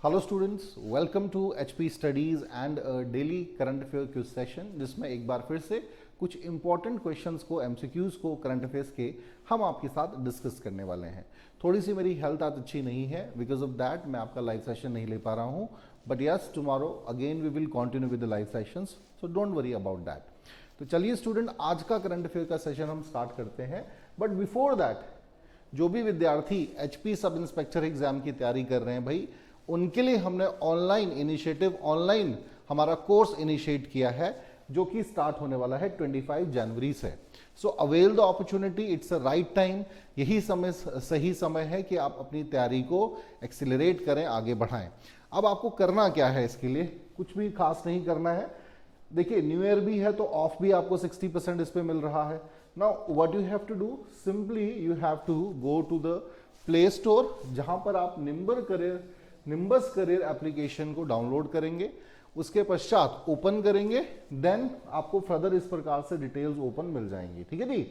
Hello students, welcome to HP studies and daily current affair quiz session, जिसमें एक बार फिर से कुछ इंपॉर्टेंट क्वेश्चंस को, एमसीक्यूज़ को, करंट अफेयर्स के हम आपके साथ डिस्कस करने वाले हैं। थोड़ी सी मेरी हेल्थ आज अच्छी नहीं है, बिकॉज ऑफ दैट मैं आपका लाइव सेशन नहीं ले पा रहा हूँ, but yes tomorrow again we will continue with the live sessions, so don't worry about that. तो चलिए स्टूडेंट, आज का करंट अफेयर का सेशन हम स्टार्ट करते हैं। बट बिफोर दैट, जो भी विद्यार्थी एचपी सब इंस्पेक्टर एग्जाम की तैयारी कर रहे हैं भाई, उनके लिए हमने ऑनलाइन इनिशिएटिव, ऑनलाइन हमारा कोर्स इनिशिएट किया है, जो कि स्टार्ट होने वाला है 25 जनवरी से। So avail the opportunity, it's a right time. यही समय सही समय है कि आप अपनी तैयारी को एक्सिलरेट करें, आगे बढ़ाएं। अब आपको करना क्या है, इसके लिए कुछ भी खास नहीं करना है। देखिए, न्यू ईयर भी है तो ऑफ भी आपको 60% इस पे मिल रहा है। Now what you have to do, simply you have to go to the play store, जहां पर आप निम्बस करियर एप्लीकेशन को डाउनलोड करेंगे। उसके पश्चात ओपन करेंगे, देन आपको फर्दर इस प्रकार से डिटेल्स ओपन मिल जाएंगी। ठीक है जी,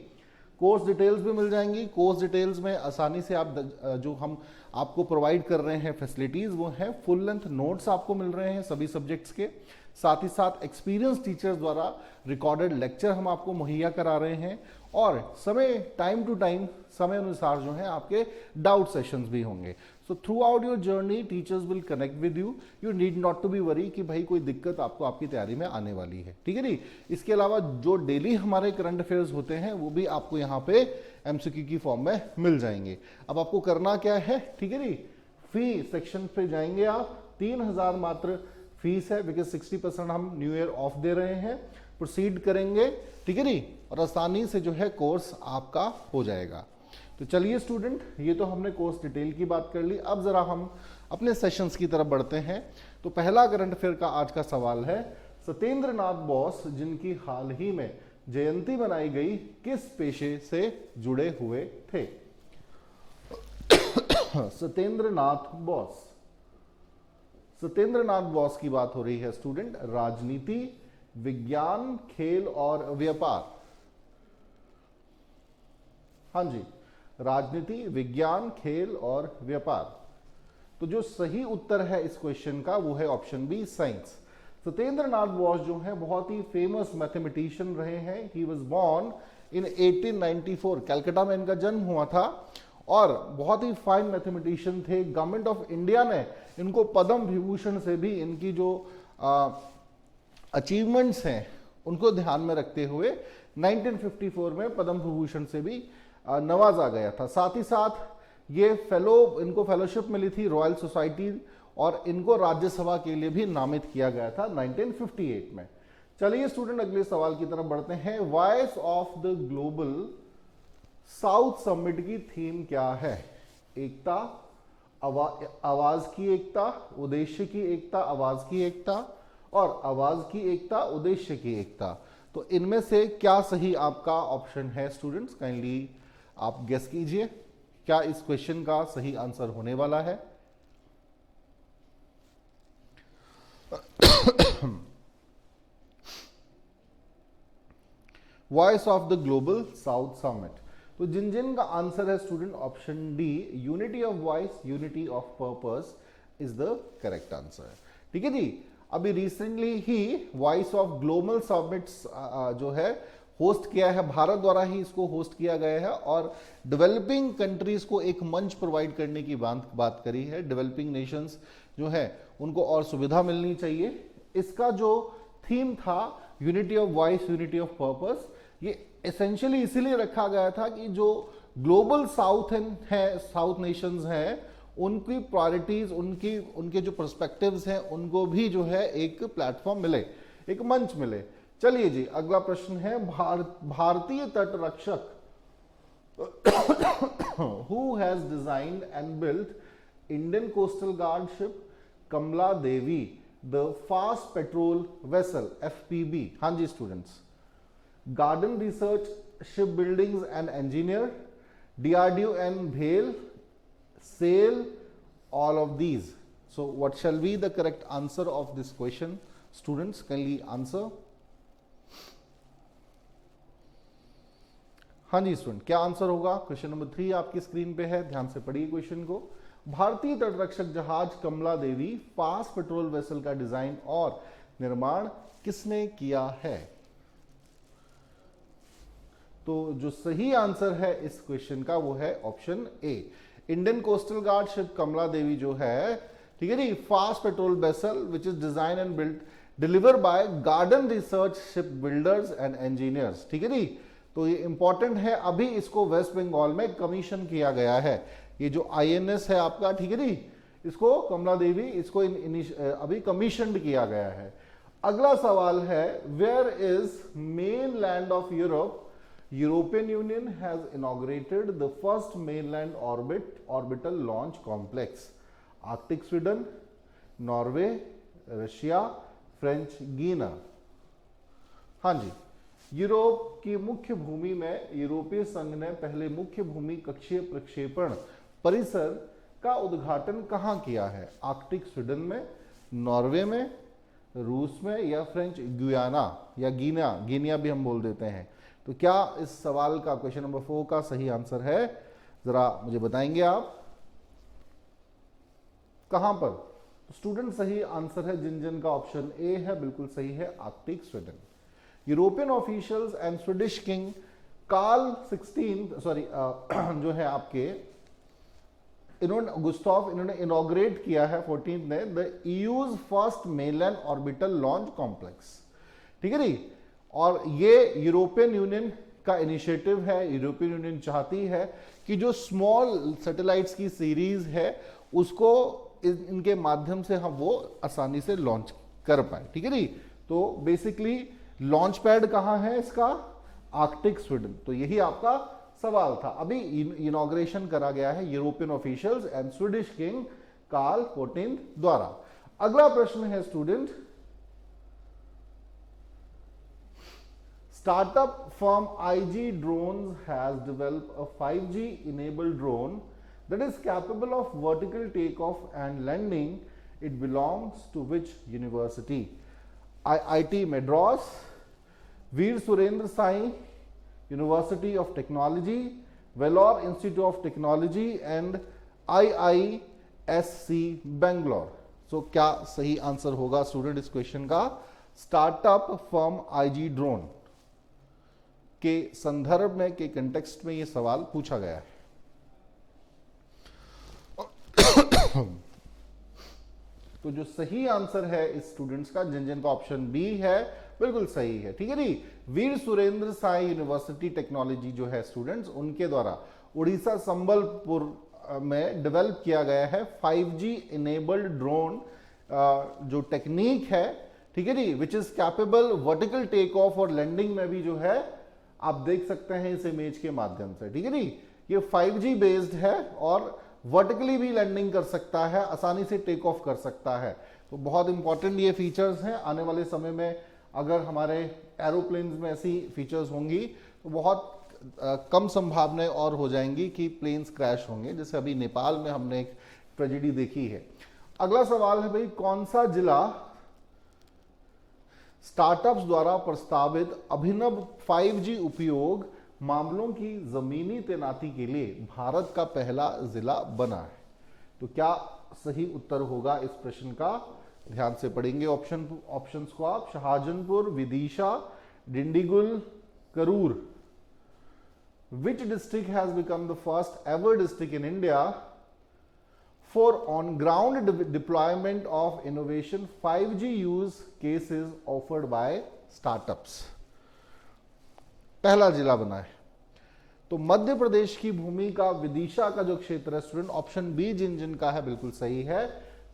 कोर्स डिटेल्स भी मिल जाएंगी। कोर्स डिटेल्स में आसानी से आप जो हम आपको प्रोवाइड कर रहे हैं फैसिलिटीज, वो है फुल लेंथ नोट्स आपको मिल रहे हैं सभी सब्जेक्ट्स के। साथ ही साथ एक्सपीरियंस टीचर्स द्वारा रिकॉर्डेड लेक्चर हम आपको मुहैया करा रहे हैं, और समय टाइम टू टाइम, समय अनुसार जो है आपके डाउट सेशंस भी होंगे। So throughout your journey teachers will connect with you. You need not to be worry कि भाई कोई दिक्कत आपको आपकी तैयारी में आने वाली है। ठीक है जी। इसके अलावा जो डेली हमारे करंट अफेयर्स होते हैं, वो भी आपको यहाँ पे एमसीक्यू की फॉर्म में मिल जाएंगे। अब आपको करना क्या है, ठीक है जी, फी सेक्शन पे जाएंगे आप। 3000 मात्र फीस है, बिकॉज 60% हम न्यू ईयर ऑफ दे रहे हैं। प्रोसीड करेंगे, ठीक है जी, और आसानी से जो है कोर्स आपका हो जाएगा। तो चलिए स्टूडेंट, ये तो हमने कोर्स डिटेल की बात कर ली। अब जरा हम अपने सेशंस की तरफ बढ़ते हैं। तो पहला करंट अफेयर का आज का सवाल है, सत्येंद्र नाथ बोस जिनकी हाल ही में जयंती मनाई गई, किस पेशे से जुड़े हुए थे? सत्येंद्र नाथ बोस, सत्येंद्र नाथ बोस की बात हो रही है स्टूडेंट। राजनीति, विज्ञान, खेल और व्यापार। हाँ जी, राजनीति, विज्ञान, खेल और व्यापार। तो जो सही उत्तर है इस क्वेश्चन का, वो है option B, science. Satyendra Nath Bose जो है बहुत ही फेमस मैथमेटिशियन रहे हैं। He was born in 1894, Calcutta में इनका जन्म हुआ था, और बहुत ही फाइन मैथमेटिशियन थे। गवर्नमेंट ऑफ इंडिया ने इनको पद्म विभूषण से भी, इनकी जो अचीवमेंट्स हैं उनको ध्यान में रखते हुए 1954 में पद्म विभूषण से भी नवाजा गया था। साथ ही साथ ये इनको फेलोशिप मिली थी रॉयल सोसाइटी, और इनको राज्यसभा के लिए भी नामित किया गया था 1958 में। चलिए स्टूडेंट, अगले सवाल की तरफ बढ़ते हैं। Voice of the global south summit की थीम क्या है? एकता, आवाज की एकता, उद्देश्य की एकता, आवाज की एकता, और आवाज की एकता, उद्देश्य की एकता। तो इनमें से क्या सही आपका ऑप्शन है स्टूडेंट्स? काइंडली आप गेस कीजिए, क्या इस क्वेश्चन का सही आंसर होने वाला है? Voice of the global south summit. तो जिन का आंसर है student option D, unity of voice, unity of purpose is the correct answer. ठीक है जी। अभी recently he voice of global summits जो है होस्ट किया है, भारत द्वारा ही इसको होस्ट किया गया है, और डेवलपिंग कंट्रीज को एक मंच प्रोवाइड करने की बात करी है। डेवलपिंग नेशंस जो है उनको और सुविधा मिलनी चाहिए। इसका जो थीम था unity of voice, unity of purpose, ये एसेंशियली इसीलिए रखा गया था कि जो ग्लोबल साउथ नेशंस हैं, उनकी प्रायोरिटीज, उनके जो पर्सपेक्टिव्स हैं, उनको भी जो है एक प्लेटफॉर्म मिले, एक मंच मिले। चलिए जी, अगला प्रश्न है, भारतीय तट रक्षक who has designed and built Indian coastal guard ship Kamla Devi the fast patrol vessel FPB? हाँ जी students, garden research ship buildings and engineer, DRDO and भेल, SAIL, all of these. So what shall be the correct answer of this question? Students, kindly answer. हाँ जी student, क्या answer होगा? Question number 3 आपकी screen पे है, ध्यान से पढ़िए क्वेश्चन को। भारतीय तटरक्षक जहाज कमला देवी फास्ट पेट्रोल वेसल का डिजाइन और निर्माण किसने किया है? तो जो सही आंसर है इस क्वेश्चन का वो है option A. Indian coastal guard ship Kamla Devi जो है, ठीक है जी, fast patrol vessel which is design and built deliver by garden research ship builders and engineers, ठीक है जी। तो ये इंपॉर्टेंट है, अभी इसको वेस्ट बंगाल में कमीशन किया गया है। ये जो आईएनएस है आपका, ठीक है जी, इसको कमला देवी, इसको अभी कमीशन किया गया है। अगला सवाल है, where is mainland of Europe? European Union has inaugurated the first mainland orbital launch complex. Arctic Sweden, Norway, Russia, French गियाना। हाँ जी, यूरोप की मुख्य भूमि में यूरोपीय संघ ने पहले मुख्य भूमि कक्षीय प्रक्षेपण परिसर का उद्घाटन कहाँ किया है? आर्कटिक स्वीडन में, नॉर्वे में, रूस में या फ्रेंच गुयाना या गिनिया भी हम बोल देते हैं। तो क्या इस सवाल का क्वेश्चन नंबर 4 का सही आंसर है? जरा मुझे बताएंगे आप कहां पर? तो स्टूडेंट सही आंसर है जिन जिन का ऑप्शन ए है बिल्कुल सही है, Arctic Sweden. European officials and Swedish king Carl 16 जो है आपके, इन्होंने इनॉग्रेट किया है 14 ने the EU's first mainland orbital launch complex, ठीक है जी। और ये यूरोपियन यूनियन का इनिशिएटिव है। यूरोपियन यूनियन चाहती है कि जो स्मॉल सैटेलाइट्स की सीरीज है उसको इनके माध्यम से हम वो आसानी से लॉन्च कर पाए, ठीक है जी। तो बेसिकली लॉन्च पैड कहां है इसका? Arctic Sweden. तो यही आपका सवाल था। अभी इनॉग्रेशन करा गया है European officials and Swedish king Carl 14 द्वारा। अगला प्रश्न है student, startup firm IG Drones has developed a 5G enabled drone that is capable of vertical takeoff and landing. It belongs to which university? IIT Madras, Veer Surendra Sai University of Technology, Vellore Institute of Technology and IISC Bangalore. So क्या सही answer होगा student इस question का? Startup firm IG drone के संदर्भ में, के context में ये सवाल पूछा गया है। तो जो सही आंसर है इस स्टूडेंट्स का, जिन जिन का ऑप्शन बी है बिल्कुल सही है, ठीक है जी। वीर सुरेंद्र साई यूनिवर्सिटी टेक्नोलॉजी जो है स्टूडेंट्स, उनके द्वारा उड़ीसा संबलपुर में डेवलप किया गया है 5G इनेबल्ड ड्रोन जो टेक्निक है, ठीक है जी, which is capable vertical take off और लैंडिंग में भी जो है आप देख सकते हैं इस इमेज के माध्यम से, ठीक है जी। ये 5G बेस्ड है और वर्टिकली भी लैंडिंग कर सकता है, आसानी से टेक ऑफ कर सकता है। तो बहुत इंपॉर्टेंट ये फीचर्स हैं। आने वाले समय में अगर हमारे एरोप्लेन्स में ऐसी फीचर्स होंगी तो बहुत कम संभावनाएं और हो जाएंगी कि प्लेन्स क्रैश होंगे, जैसे अभी नेपाल में हमने एक ट्रेजेडी देखी है। अगला सवाल है भाई, कौन सा जिला स्टार्टअप्स द्वारा प्रस्तावित अभिनव 5G उपयोग मामलों की जमीनी तैनाती के लिए भारत का पहला जिला बना है? तो क्या सही उत्तर होगा इस प्रश्न का? ध्यान से पढ़ेंगे ऑप्शंस को आप। Shahjahanpur, Vidisha, Dindigul, Karur. Which district has become the first ever district in India for on ground deployment of innovation 5G use cases offered by startups? पहला जिला बना है। तो मध्य प्रदेश की भूमि का विदिशा का जो क्षेत्र है स्टूडेंट, ऑप्शन बी जिन जिन का है बिल्कुल सही है।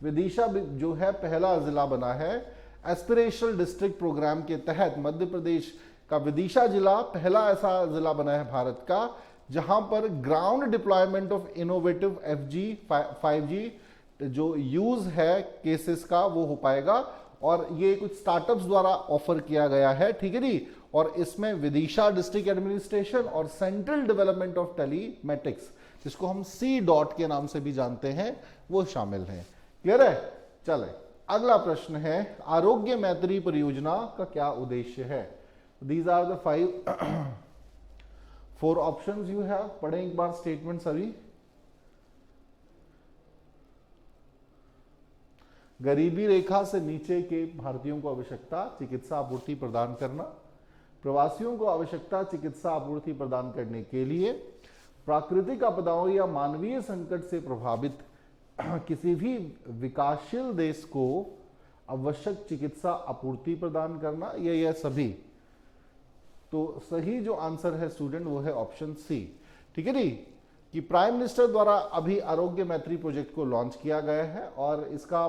विदिशा जो है पहला जिला बना है। एस्पिरेशनल डिस्ट्रिक्ट प्रोग्राम के तहत मध्य प्रदेश का विदिशा जिला पहला ऐसा जिला बना है भारत का जहां पर ground deployment of innovative 5G जो यूज है केसेस का वो हो पाएगा। और ये कुछ स्टार्टअप्स द्वारा ऑफर किया गया है, ठीक है जी। और इसमें विदिशा डिस्ट्रिक्ट एडमिनिस्ट्रेशन और सेंट्रल डेवलपमेंट ऑफ टेलीमेटिक्स, जिसको हम C के नाम से भी जानते हैं, वो शामिल हैं। क्लियर है? चले अगला प्रश्न है, आरोग्य मैत्री परियोजना का क्या उद्देश्य है? These are the 4 options you have. पढ़ें एक बार स्टेटमेंट सभी। गरीबी रेखा से नीचे के भारतीयों को आवश्यकता चिकित्सा आपूर्ति प्रदान करना, प्रवासियों को आवश्यकता चिकित्सा आपूर्ति प्रदान करने के लिए, प्राकृतिक आपदाओं या मानवीय संकट से प्रभावित किसी भी विकासशील देश को आवश्यक चिकित्सा आपूर्ति प्रदान करना, यह सभी। तो सही जो आंसर है स्टूडेंट वो है ऑप्शन सी। ठीक है जी, कि प्राइम मिनिस्टर द्वारा अभी आरोग्य मैत्री प्रोजेक्ट को लॉन्च किया गया है और इसका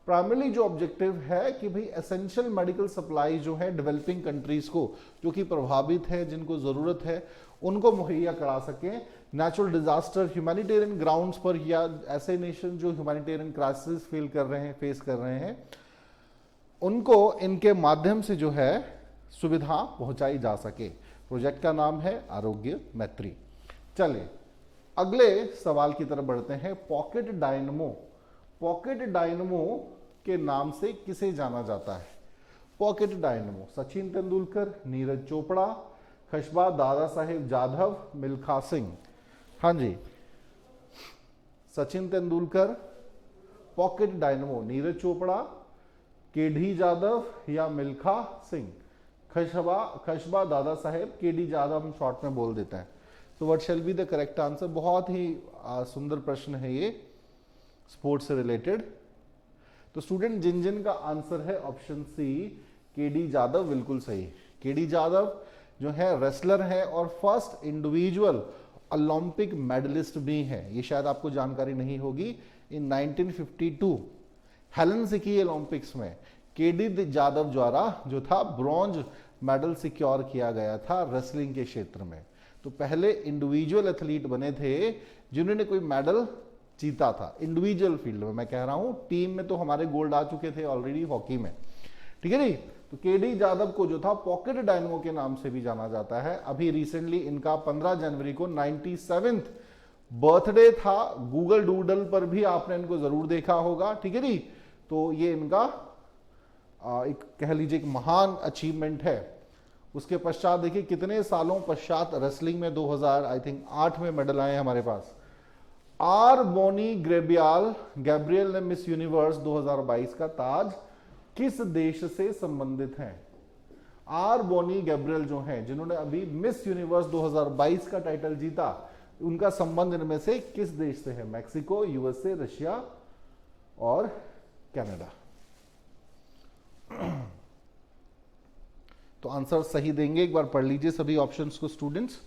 प्राइमरी जो ऑब्जेक्टिव है कि भाई एसेंशियल मेडिकल सप्लाई जो है डेवलपिंग कंट्रीज को, जो कि प्रभावित है, जिनको जरूरत है, उनको मुहैया करा सकें। नेचुरल डिजास्टर, ह्यूमैनिटेरियन ग्राउंड्स पर या ऐसे नेशन जो ह्यूमैनिटेरियन क्राइसिस फेस कर रहे हैं, उनको इनके माध्यम से जो है सुविधा पहुंचाई जा सके। प्रोजेक्ट का नाम है आरोग्य मैत्री। चलिए अगले सवाल की तरफ बढ़ते हैं। पॉकेट डायनमो, पॉकेट डायनमो के नाम से किसे जाना जाता है? Pocket dynamo, Sachin Tendulkar, Neeraj Chopra, Khashaba Dada Saheb Jadhav, Milkha Singh. हाँ जी, Sachin Tendulkar, pocket dynamo, Neeraj Chopra, KD Jadhav या मिल्खा सिंह। खशबा दादा साहेब, केडी जाधव हम शॉर्ट में बोल देते हैं। तो what shall be the correct answer? बहुत ही सुंदर प्रश्न है ये, स्पोर्ट्स से रिलेटेड। तो स्टूडेंट जिन जिन का आंसर है ऑप्शन सी, केडी जाधव, बिल्कुल सही। केडी जाधव जो है रेसलर है और फर्स्ट इंडिविजुअल ओलंपिक मेडलिस्ट भी है। ये शायद आपको जानकारी नहीं होगी। इन 1952 हेलसिंकी ओलंपिक्स में केडी जाधव द्वारा जो था ब्रॉन्ज मेडल सिक्योर किया गया था रेसलिंग के क्षेत्र में। तो पहले इंडिविजुअल एथलीट बने थे जिन्होंने कोई मेडल जीता था इंडिविजुअल फील्ड में। मैं कह रहा हूं टीम में तो हमारे गोल्ड आ चुके थे ऑलरेडी हॉकी में। ठीक है जी, तो केडी जाधव को जो था पॉकेट डायनमो के नाम से भी जाना जाता है। अभी रिसेंटली इनका 15 जनवरी को 97th बर्थडे था। गूगल डूडल पर भी आपने इनको जरूर देखा होगा। ठीक है जी, तो ये इनका एक कह लीजिए एक महान अचीवमेंट है। उसके पश्चात देखिए कितने सालों पश्चात रेसलिंग में 2008 में मेडल आए हमारे पास। आर बोनी गैब्रियल ने मिस यूनिवर्स 2022 का ताज किस देश से संबंधित हैं? आर बोनी गैब्रियल जो हैं, जिन्होंने अभी मिस यूनिवर्स 2022 का टाइटल जीता, उनका संबंध इनमें से किस देश से है? मैक्सिको, यूएसए, रशिया और कनाडा। तो आंसर सही देंगे, एक बार पढ़ लीजिए सभी ऑप्शंस को स्टूडेंट्स।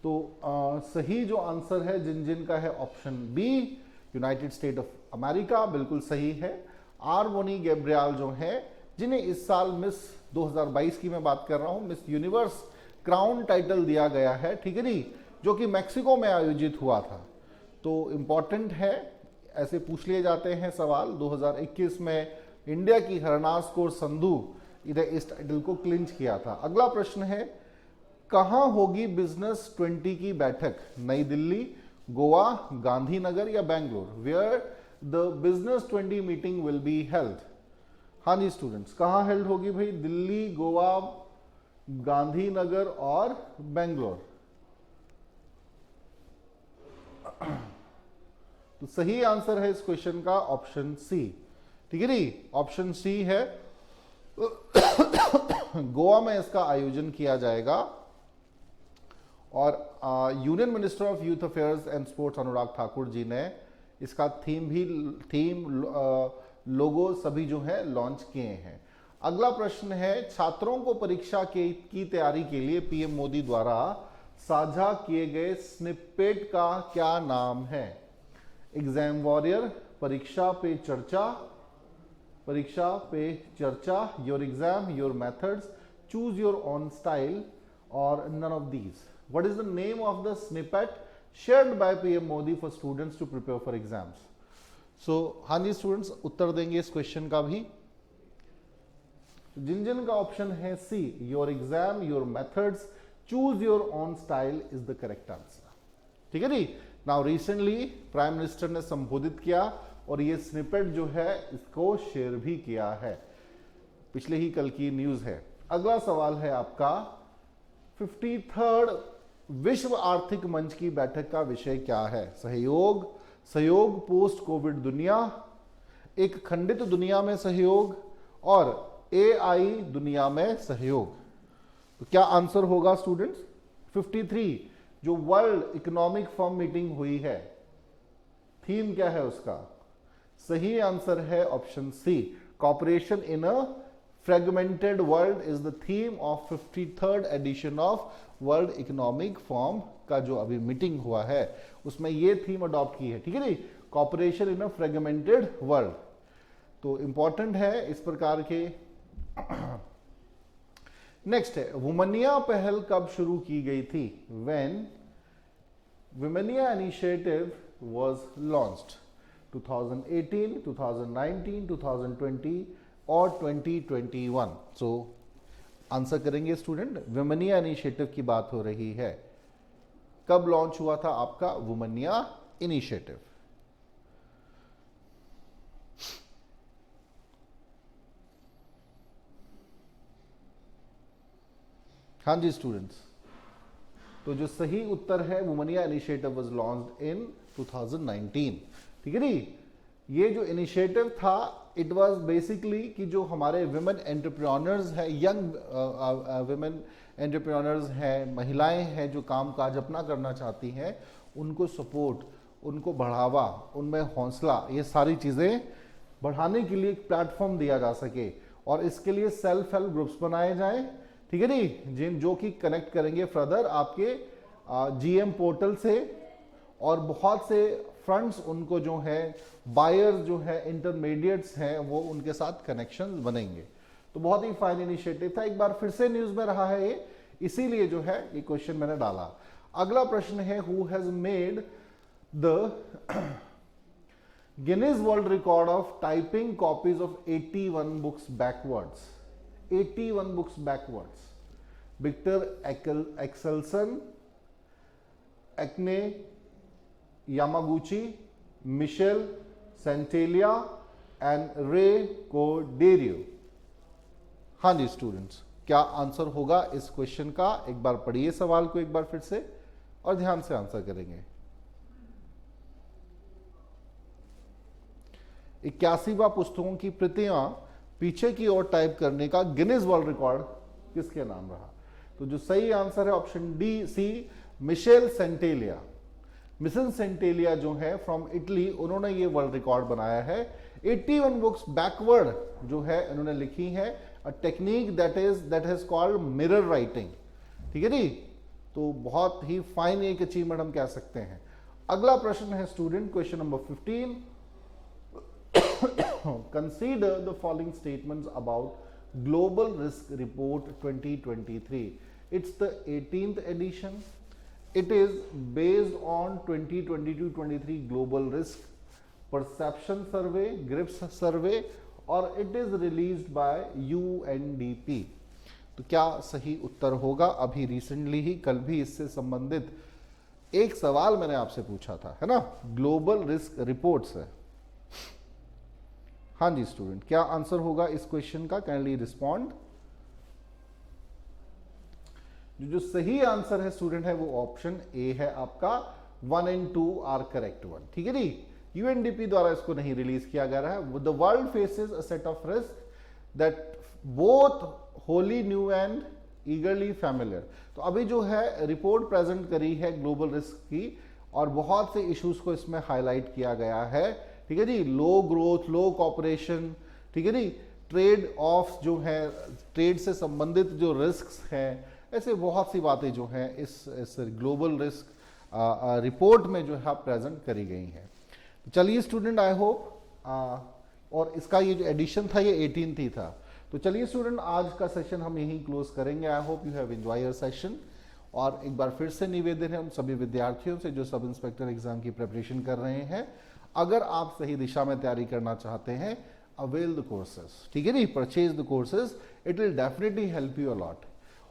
तो सही जो आंसर है जिन जिन का है option B, united state of America, बिल्कुल सही है। आर बोनी गैब्रियल जो है, जिन्हें इस साल मिस 2022 की मैं बात कर रहा हूं, मिस यूनिवर्स क्राउन टाइटल दिया गया है। ठीक है जी, जो कि मैक्सिको में आयोजित हुआ था। तो इंपॉर्टेंट है, ऐसे पूछ लिए जाते हैं सवाल। 2021 में इंडिया की हरनाज कौर संधू इधर इस टाइटल को क्लिंच किया था। अगला प्रश्न है, कहां होगी बिजनेस 20 की बैठक? नई दिल्ली, गोवा, गांधीनगर या Bangalore? Where the business 20 meeting will be held? हाँ जी स्टूडेंट्स, कहां हेल्ड होगी भाई? दिल्ली, गोवा, गांधीनगर और बेंगलोर। तो सही आंसर है इस क्वेश्चन का ऑप्शन सी। ठीक है जी, ऑप्शन सी है। गोवा में इसका आयोजन किया जाएगा और union minister of youth affairs and sports Anurag Thakur ji ने इसका थीम लोगो सभी जो है लॉन्च किए हैं। अगला प्रश्न है, छात्रों को परीक्षा की तैयारी के लिए पीएम मोदी द्वारा साझा किए गए स्निपेट का क्या नाम है? Exam warrior, Pariksha Pe Charcha, your exam, your methods, choose your own style और none of these. What is the name of the snippet shared by PM Modi for students to prepare for exams? So हाँ जी students, उत्तर देंगे इस question का भी। जिन जिन का option है C, your exam, your methods, choose your own style is the correct answer. ठीक है जी। नाउ रिसेंटली प्राइम मिनिस्टर ने संबोधित किया और ये स्निपेट जो है इसको शेयर भी किया है, पिछले ही कल की न्यूज है। अगला सवाल है आपका 53rd विश्व आर्थिक मंच की बैठक का विषय क्या है? सहयोग, सहयोग पोस्ट कोविड दुनिया, एक खंडित दुनिया में सहयोग और एआई दुनिया में सहयोग। तो क्या आंसर होगा स्टूडेंट्स? 53 जो वर्ल्ड इकोनॉमिक फोरम मीटिंग हुई है, थीम क्या है उसका? सही आंसर है option C, cooperation in a fragmented world is the theme of 53rd edition of world economic forum का जो अभी मीटिंग हुआ है उसमें ये थीम अडॉप्ट की है। ठीक है जी, cooperation in a fragmented world. तो इंपॉर्टेंट है इस प्रकार के। नेक्स्ट है, वुमनिया पहल कब शुरू की गई थी? When Womaniya initiative was launched? 2018, 2019, 2020 और 2021। सो आंसर करेंगे स्टूडेंट, वुमनिया इनिशिएटिव की बात हो रही है। कब लॉन्च हुआ था आपका वुमनिया इनिशिएटिव? हाँ जी स्टूडेंट्स, तो जो सही उत्तर है वुमनिया इनिशिएटिव वाज लॉन्च्ड इन 2019। ठीक है जी, ये जो इनिशिएटिव था इट वाज बेसिकली कि जो हमारे विमेन एंटरप्रेन्योर्स है, यंग विमेन एंटरप्रेन्योर्स हैं, महिलाएं हैं जो काम काज अपना करना चाहती हैं, उनको सपोर्ट, उनको बढ़ावा, उनमें हौसला, ये सारी चीज़ें बढ़ाने के लिए एक प्लेटफॉर्म दिया जा सके और इसके लिए सेल्फ हेल्प ग्रुप्स बनाए जाएं। ठीक है जी, जो कि कनेक्ट करेंगे फर्दर आपके जीएम पोर्टल से, और बहुत से फंड्स उनको जो है बायर्स जो है इंटरमीडिएट्स हैं वो उनके साथ कनेक्शन बनेंगे। तो बहुत ही फाइन इनिशिएटिव था, एक बार फिर से न्यूज में रहा है ये, इसीलिए जो है ये क्वेश्चन मैंने डाला। अगला प्रश्न है, who has made the Guinness world record of typing copies of 81 books backwards? 81 books backwards. Viktor Axelsen, Akane Yamaguchi, Michelle Santelia and Ray Coderio. हाँ जी स्टूडेंट्स, क्या आंसर होगा इस क्वेश्चन का? एक बार पढ़िए सवाल को एक बार फिर से और ध्यान से आंसर करेंगे। 81वां पुस्तकों की प्रतियां पीछे की ओर टाइप करने का गिनीज वर्ल्ड रिकॉर्ड किसके नाम रहा? तो जो सही आंसर है option D C, Michelle Santelia. Michelle Santelia जो है फ्रॉम इटली, उन्होंने ये वर्ल्ड रिकॉर्ड बनाया है। 81 बुक्स बैकवर्ड जो है उन्होंने लिखी है, a technique that has called mirror writing. ठीक है जी, तो बहुत ही फाइन एक अचीवमेंट हम कह सकते हैं। अगला प्रश्न है स्टूडेंट, question number 15, consider the following statements about global risk report 2023। It's the 18th edition, it is based on 2022-23 global risk perception survey, GRIPS survey, और it is released by UNDP। तो क्या सही उत्तर होगा? अभी रिसेंटली ही, कल भी इससे संबंधित एक सवाल मैंने आपसे पूछा था, है ना, ग्लोबल रिस्क रिपोर्ट्स है। हाँ जी स्टूडेंट, क्या आंसर होगा इस क्वेश्चन का? Kindly respond. जो सही आंसर है स्टूडेंट है वो ऑप्शन ए है आपका, 1 and 2 आर करेक्ट वन। ठीक है जी, यूएनडीपी द्वारा इसको नहीं रिलीज किया गया है। The world faces a set of risk that both Holi new and ईगरली familiar. तो अभी जो है रिपोर्ट प्रेजेंट करी है ग्लोबल रिस्क की, और बहुत से इश्यूज को इसमें हाईलाइट किया गया है। ठीक है जी, लो ग्रोथ, लो कॉपरेशन, ठीक है जी, ट्रेड ऑफ जो है, ट्रेड से संबंधित जो रिस्क हैं, ऐसे बहुत सी बातें जो हैं इस ग्लोबल रिस्क रिपोर्ट में जो है प्रेजेंट करी गई हैं। तो चलिए स्टूडेंट, आई होप, और इसका ये जो एडिशन था ये 18th ही था। तो चलिए स्टूडेंट, आज का सेशन हम यहीं क्लोज करेंगे। I hope you have enjoy your session. और एक बार फिर से निवेदन है उन सभी विद्यार्थियों से जो सब इंस्पेक्टर एग्जाम की प्रिपरेशन कर रहे हैं, अगर आप सही दिशा में तैयारी करना चाहते हैं, अवेल द कोर्सेज। ठीक है जी, purchase the courses, it will definitely help you a lot.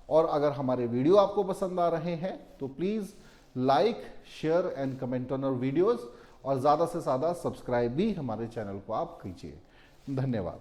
और अगर हमारे वीडियो आपको पसंद आ रहे हैं तो please like, share and comment on our videos, और ज़्यादा से ज़्यादा सब्सक्राइब भी हमारे चैनल को आप कीजिए। धन्यवाद।